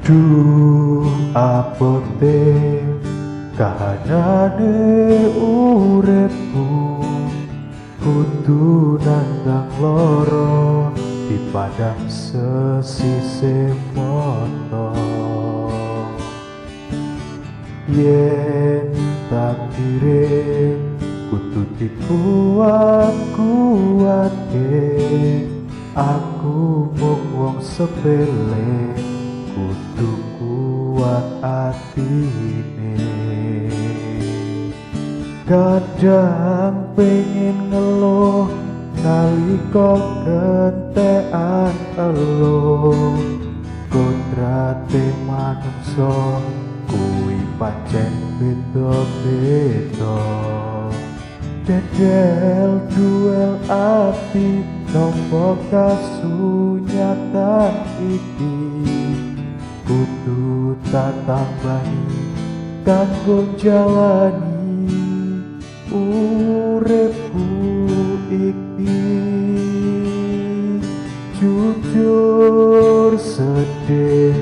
Duh apote kahanane uripku kudu nandang loro di padang sesise moto. Yen takdire kudu dikuat-kuatke, aku mung wong sepele kudu kuat atine. Kadang pengen ngeluh nalika gentekan eluh, kodrate manungsa kuwi pancen beda-beda. Dedel duel ati nopo kasunyatan iki, kudu tak tambahi kanggo jalani uripku iki. Jujur sedih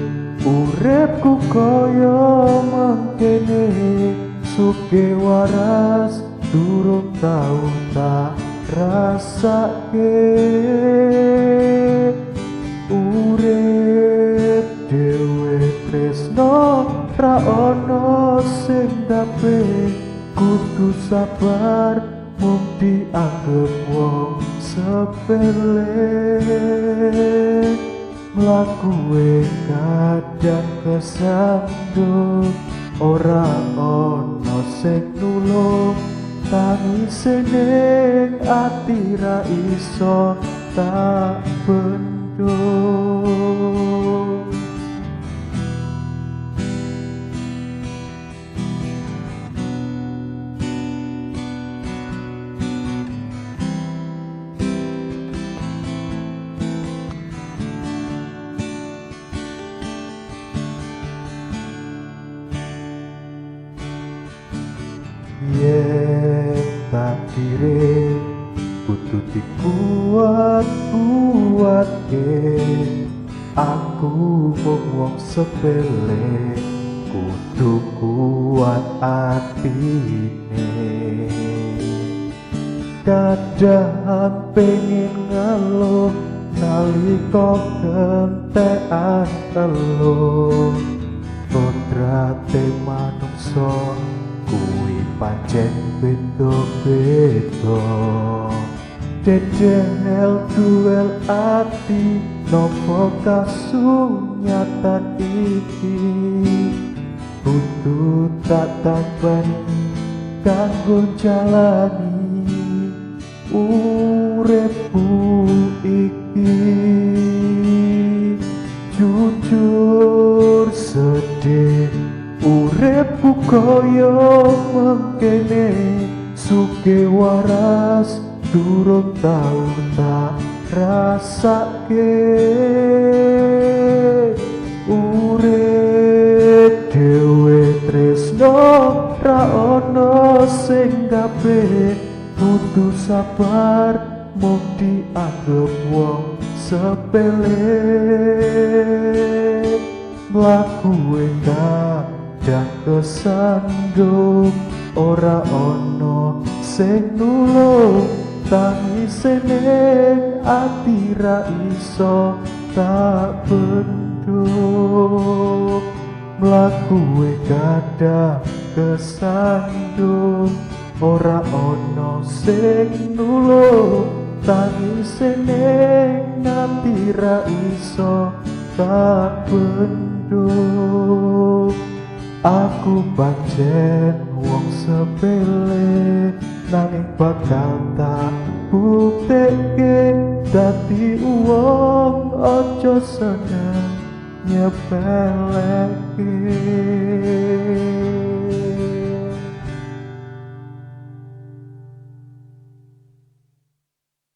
uripku koyo mangkene, sugih waras durung tau tak rasake. Urip dhewe tresno ra ono sing dape, kudu sabar mung dianggep wong sepele. Mlakuwe kadang kesandung, ora ono sing nulung, tangise ning ati ra iso tak bendung. Yen takdire kudu dikuat-kuatke, aku mung wong sepele kudu kuat atine. Kadang pengen ngeluh nalika gentekan eluh, kodrate manungsa kuwi pancen beda-beda. Dedel duel ati nopo kasunyatan iki, kudu tak tambani kanggo jalani uripku iki. Jujur sedih uripku koyo mengkene, sugih waras durung tau tak rasake. Urip dhewe tresno ra ono sing gape, kudu sabar mung dianggep wong sepele. Mlakuwe kadang kesandung, ora ono sing nulung, tangise ning ati ra iso tak bendung. Mlakuwe kadang kesandung, ora ono sing nulung, tangise ning ati ra iso tak bendung. Aku pancen wong sepele, nanging bakal tak buktekke dadi wong aja seneng nyepelekke.